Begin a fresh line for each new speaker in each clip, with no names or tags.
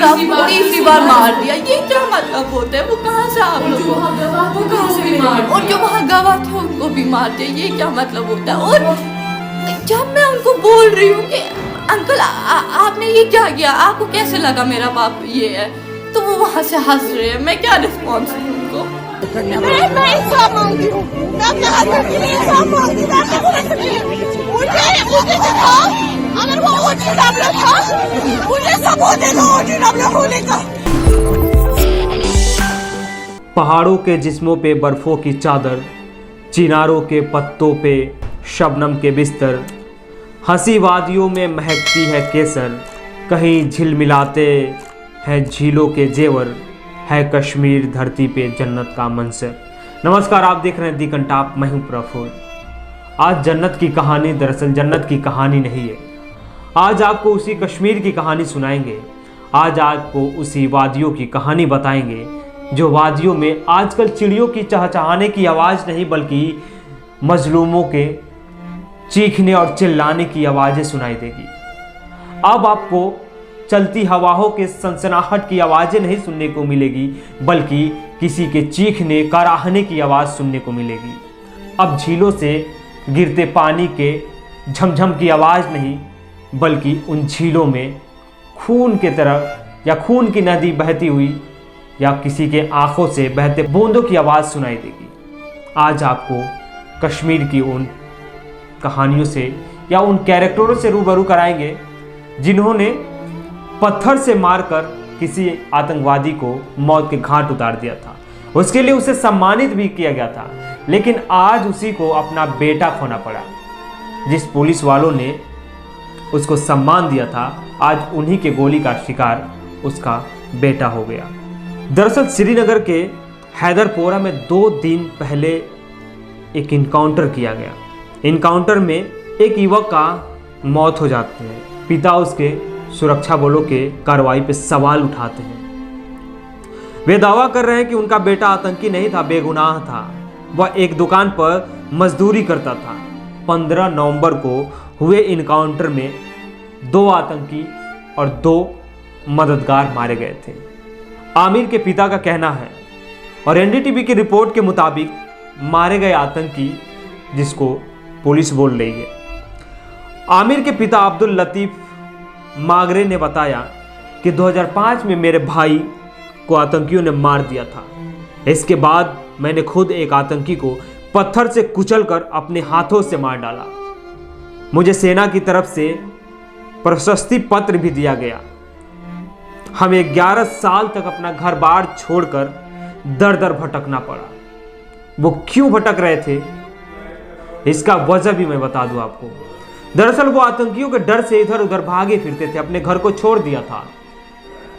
तीसरी बार मार दिया, ये क्या मतलब होता है? वो कहाँ से आप लोग वो कहाँ से मिले? और जो वहाँ गवाह थे उनको भी मार दिया, ये क्या मतलब होता है? और जब मैं उनको बोल रही हूँ कि अंकल आपने ये क्या किया, आपको कैसे लगा मेरा बाप ये है, तो वो वहाँ से हंस रहे हैं। मैं क्या रिस्पॉन्स दूँ उनको?
मैं इंसाफ मांगती हूँ, मैं अपने हस्बैंड के लिए इंसाफ मांगती हूँ, मैं अपने लिए मुझे दिखाओ, अगर वो OGW था मुझे सबूत दे दो OGW होने का।
पहाड़ों के जिस्मों पे बर्फ़ों की चादर, चिनारों के पत्तों पे शबनम के बिस्तर, हंसी वादियों में महकती है केसर, कहीं झिलमिलाते हैं झीलों के जेवर, है कश्मीर धरती पे जन्नत का मंजर। नमस्कार, आप देख रहे हैं दी कंटाप, मैं हूं प्रफुल्ल। आज जन्नत की कहानी दरअसल जन्नत की कहानी नहीं है। आज आपको उसी कश्मीर की कहानी सुनाएंगे। आज आपको उसी वादियों की कहानी बताएंगे, जो वादियों में आजकल चिड़ियों की चहचहाने की आवाज़ नहीं बल्कि मजलूमों के चीखने और चिल्लाने की आवाज़ें सुनाई देगी। अब आपको चलती हवाओं के सनसनाहट की आवाज़ें नहीं सुनने को मिलेगी, बल्कि किसी के चीखने कराहने की आवाज़ सुनने को मिलेगी। अब झीलों से गिरते पानी के झमझम की आवाज़ नहीं, बल्कि उन झीलों में खून के तरह या खून की नदी बहती हुई या किसी के आंखों से बहते बूंदों की आवाज़ सुनाई देगी। आज आपको कश्मीर की उन कहानियों से या उन कैरेक्टरों से रूबरू कराएंगे जिन्होंने पत्थर से मारकर किसी आतंकवादी को मौत के घाट उतार दिया था। उसके लिए उसे सम्मानित भी किया गया था, लेकिन आज उसी को अपना बेटा खोना पड़ा। जिस पुलिस वालों ने उसको सम्मान दिया था, आज उन्हीं के गोली का शिकार उसका बेटा हो गया। दरअसल श्रीनगर के हैदरपोरा में 2 दिन पहले एक इनकाउंटर किया गया। इनकाउंटर में एक युवक का मौत हो जाती है। पिता उसके सुरक्षा बलों के कार्रवाई पर सवाल उठाते हैं। वे दावा कर रहे हैं कि उनका बेटा आतंकी नहीं था, बेगुनाह था। वह एक दुकान पर मजदूरी करता था। 15 नवंबर को हुए इनकाउंटर में 2 आतंकी और 2 मददगार मारे गए थे। आमिर के पिता का कहना है, और एनडीटीवी की रिपोर्ट के मुताबिक मारे गए आतंकी, जिसको पुलिस बोल रही है, आमिर के पिता अब्दुल लतीफ मागरे ने बताया कि 2005 में मेरे भाई को आतंकियों ने मार दिया था। इसके बाद मैंने खुद एक आतंकी को पत्थर से कुचलकर अपने हाथों से मार डाला। मुझे सेना की तरफ से प्रशस्ति पत्र भी दिया गया। हमें 11 साल तक अपना घर बार छोड़कर दर दर भटकना पड़ा। वो क्यों भटक रहे थे, इसका वजह भी मैं बता दूं आपको। दरअसल वो आतंकियों के डर से इधर उधर भागे फिरते थे, अपने घर को छोड़ दिया था,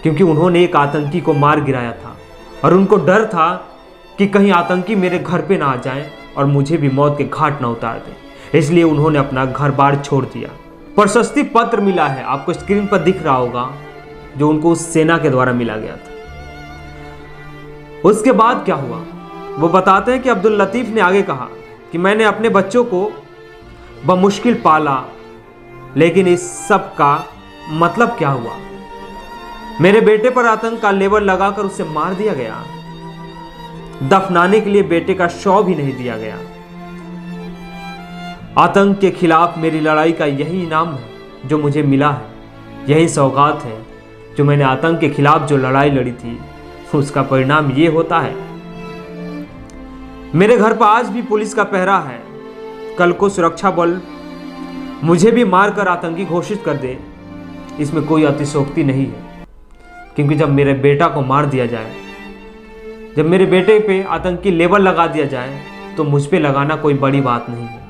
क्योंकि उन्होंने एक आतंकी को मार गिराया था और उनको डर था कि कहीं आतंकी मेरे घर पे ना आ जाएं और मुझे भी मौत के घाट ना उतार दें। इसलिए उन्होंने अपना घर बार छोड़ दिया। प्रशस्ति पत्र मिला है, आपको स्क्रीन पर दिख रहा होगा, जो उनको उस सेना के द्वारा मिला गया था। उसके बाद क्या हुआ वो बताते हैं कि अब्दुल लतीफ ने आगे कहा कि मैंने अपने बच्चों को बमुश्किल पाला, लेकिन इस सब का मतलब क्या हुआ? मेरे बेटे पर आतंक का लेबल लगाकर उसे मार दिया गया। दफनाने के लिए बेटे का शव भी नहीं दिया गया। आतंक के खिलाफ मेरी लड़ाई का यही इनाम है जो मुझे मिला है, यही सौगात है जो मैंने आतंक के खिलाफ जो लड़ाई लड़ी थी, उसका परिणाम ये होता है। मेरे घर पर आज भी पुलिस का पहरा है। कल को सुरक्षा बल मुझे भी मारकर आतंकी घोषित कर दे, इसमें कोई अतिशयोक्ति नहीं है, क्योंकि जब मेरे बेटा को मार दिया जाए, जब मेरे बेटे पे आतंकी लेबल लगा दिया जाए, तो मुझ पे लगाना कोई बड़ी बात नहीं है।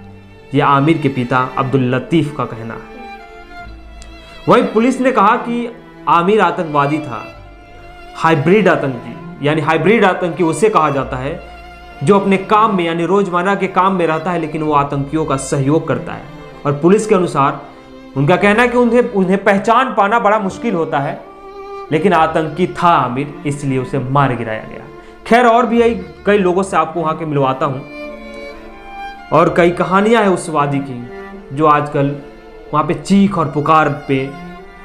यह आमिर के पिता अब्दुल लतीफ का कहना है। वहीं पुलिस ने कहा कि आमिर आतंकवादी था, हाइब्रिड आतंकी, यानी हाइब्रिड आतंकी उसे कहा जाता है जो अपने काम में यानी रोजमर्रा के काम में रहता है, लेकिन वो आतंकियों का सहयोग करता है। और पुलिस के अनुसार उनका कहना है कि उन्हें पहचान पाना बड़ा मुश्किल होता है, लेकिन आतंकी था आमिर, इसलिए उसे मार गिराया गया। खैर, और भी कई लोगों से आपको वहां के मिलवाता हूं, और कई कहानियां हैं उस वादी की जो आजकल वहां पे चीख और पुकार पे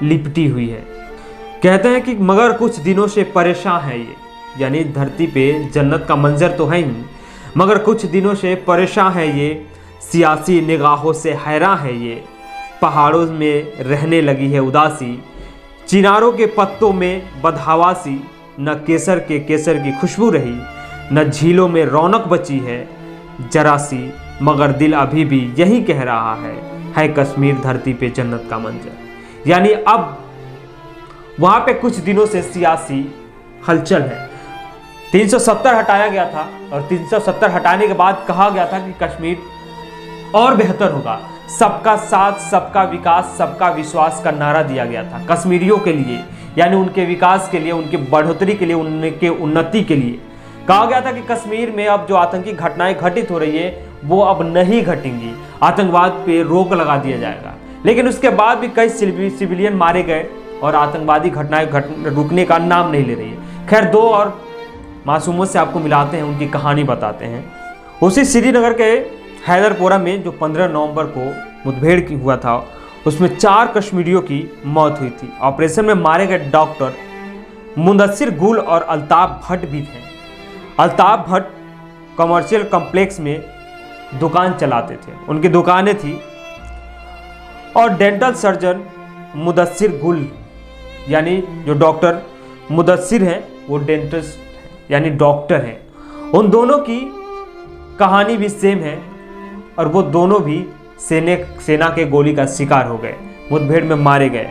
लिपटी हुई है। कहते हैं कि मगर कुछ दिनों से परेशान है ये, यानी धरती पे जन्नत का मंजर तो है ही, मगर कुछ दिनों से परेशान है ये, सियासी निगाहों से हैरान है ये। पहाड़ों में रहने लगी है उदासी, चिनारों के पत्तों में बदहवासी, न केसर के केसर की खुशबू रही, न झीलों में रौनक बची है जरा सी, मगर दिल अभी भी यही कह रहा है कश्मीर धरती पे जन्नत का मंजर। यानी अब वहाँ पे कुछ दिनों से सियासी हलचल है। 370 हटाया गया था और 370 हटाने के बाद कहा गया था कि कश्मीर और बेहतर होगा। सबका साथ, सबका विकास, सबका विश्वास का नारा दिया गया था कश्मीरियों के लिए, यानी उनके विकास के लिए, उनके बढ़ोतरी के लिए, उनके उन्नति के लिए। कहा गया था कि कश्मीर में अब जो आतंकी घटनाएं घटित हो रही है वो अब नहीं घटेंगी, आतंकवाद पे रोक लगा दिया जाएगा। लेकिन उसके बाद भी कई सिविलियन मारे गए और आतंकवादी घटनाएं रुकने का नाम नहीं ले रही है। खैर, दो और मासूमों से आपको मिलाते हैं, उनकी कहानी बताते हैं। उसी श्रीनगर के हैदरपोरा में जो 15 नवंबर को मुठभेड़ की हुआ था, उसमें 4 कश्मीरियों की मौत हुई थी। ऑपरेशन में मारे गए डॉक्टर मुदस्सिर गुल और अल्ताफ भट्ट भी थे। अल्ताफ भट्ट कमर्शियल कॉम्प्लेक्स में दुकान चलाते थे, उनकी दुकानें थी। और डेंटल सर्जन मुदस्सिर गुल, यानी जो डॉक्टर मुदस्सिर हैं वो डेंटिस्ट यानी डॉक्टर हैं। उन दोनों की कहानी भी सेम है और वो दोनों भी सेना के गोली का शिकार हो गए, मुठभेड़ में मारे गए।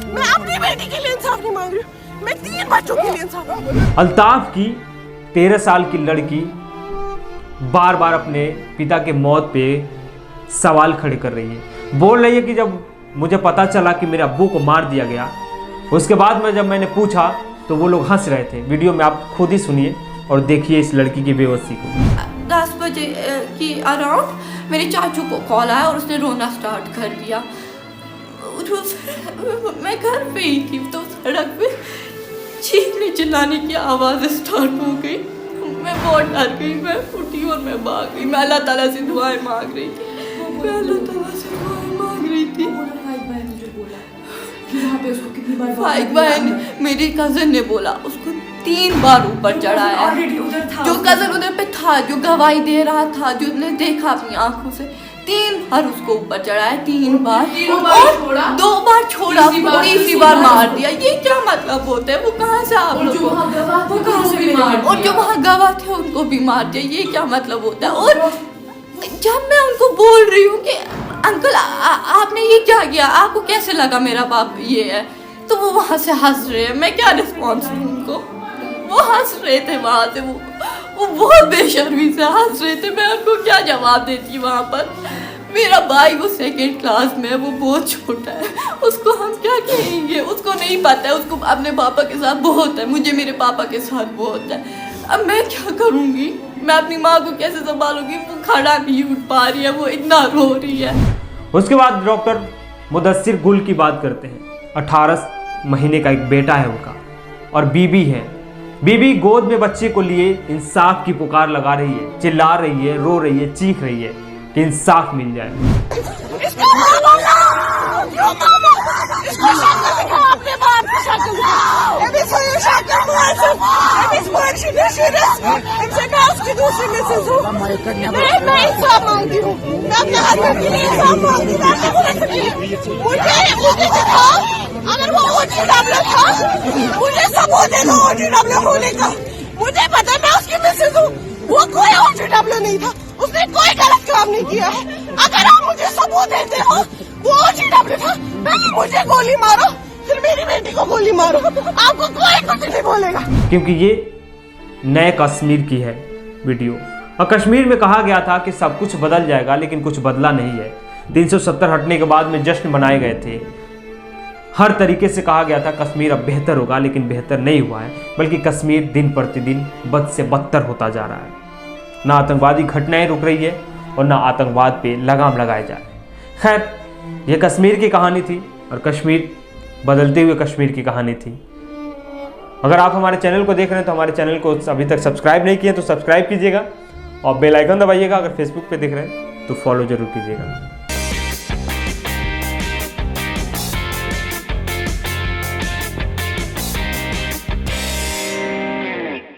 मैं अपनी बेटी के लिए इंसाफ नहीं मांग रही हूँ, मैं 3 बच्चों के लिए इंसाफ।
अल्ताफ की 13 साल की लड़की बार बार अपने पिता के मौत पे सवाल खड़े कर रही है। बोल रही है कि जब मुझे पता चला कि मेरे अब्बू को मार दिया गया, उसके बाद जब मैंने पूछा तो वो लोग हंस रहे थे। वीडियो में आप खुद ही सुनिए और देखिए इस लड़की की बेबसी को।
10 बजे की अराउंड मेरे चाचू को कॉल आया और उसने रोना स्टार्ट कर दिया। मैं घर पे ही थी तो सड़क पे चीखने चिल्लाने की आवाज़ स्टार्ट हो गई। मैं बहुत डर गई, मैं उठी और मैं भाग गई। मैं अल्लाह ताला से दुआएं मांग रही थी, भाई बहन मेरी कज़न ने बोला उसको 3 बार ऊपर चढ़ाया। जो कज़न उधर पे था, जो गवाही दे रहा था, जो ने देखा अपनी आंखों से, 3 बार उसको ऊपर चढ़ाया, 3 बार और 2 बार छोड़ा, तीसरी बार मार दिया। ये क्या मतलब होता है? वो कहाँ से आप लोग, और जो वहाँ गवाह थे उनको भी मार दिया, ये क्या मतलब होता है? और जब मैं उनको बोल रही हूँ कि अंकल आपने ये क्या किया, आपको कैसे लगा मेरा बाप ये है, तो वो वहाँ से हंस रहे हैं। मैं क्या रिस्पॉन्स दूँ उनको? वो हंस रहे थे वहाँ से, वो बहुत बेशर्मी से हंस रहे थे। मैं उनको क्या जवाब देती वहाँ पर? मेरा भाई वो 2nd क्लास में है, वो बहुत छोटा है, उसको हम क्या कहेंगे? उसको नहीं पता है, उसको अपने पापा के साथ बहुत है, मुझे मेरे पापा के साथ बहुत है। अब मैं क्या करूँगी? मैं अपनी माँ को कैसे संभालूंगी? वो खड़ा नहीं उठ पा रही है, वो इतना रो रही है।
उसके बाद डॉक्टर मुदस्सिर गुल की बात करते हैं। 18 महीने का एक बेटा है उनका और बीबी है। बीबी गोद में बच्चे को लिए इंसाफ की पुकार लगा रही है, चिल्ला रही है, रो रही है, चीख रही है कि इंसाफ मिल जाए।
अगर वो OGW था, मुझे सबूत दे दो OGW होने का। मुझे पता है मैं उसकी मिसेज हूँ, वो कोई OGW नहीं था, उसने कोई गलत काम नहीं किया है। अगर आप मुझे सबूत देते हो वो OGW था, पहले मुझे गोली मारो फिर मेरी बेटी को गोली मारो, आपको कोई कुछ नहीं बोलेगा।
क्योंकि ये नए कश्मीर की है वीडियो, और कश्मीर में कहा गया था कि सब कुछ बदल जाएगा, लेकिन कुछ बदला नहीं है। 370 हटने के बाद में जश्न मनाए गए थे, हर तरीके से कहा गया था कश्मीर अब बेहतर होगा, लेकिन बेहतर नहीं हुआ है, बल्कि कश्मीर दिन प्रतिदिन बद से बदतर होता जा रहा है। ना आतंकवादी घटनाएं रुक रही है और ना आतंकवाद पे लगाम लगाए जा रहे। खैर, यह कश्मीर की कहानी थी और कश्मीर बदलते हुए कश्मीर की कहानी थी। अगर आप हमारे चैनल को देख रहे हैं तो हमारे चैनल को अभी तक सब्सक्राइब नहीं किए तो सब्सक्राइब कीजिएगा और बेल आइकन दबाइएगा। अगर फेसबुक पे देख रहे हैं तो फॉलो जरूर कीजिएगा।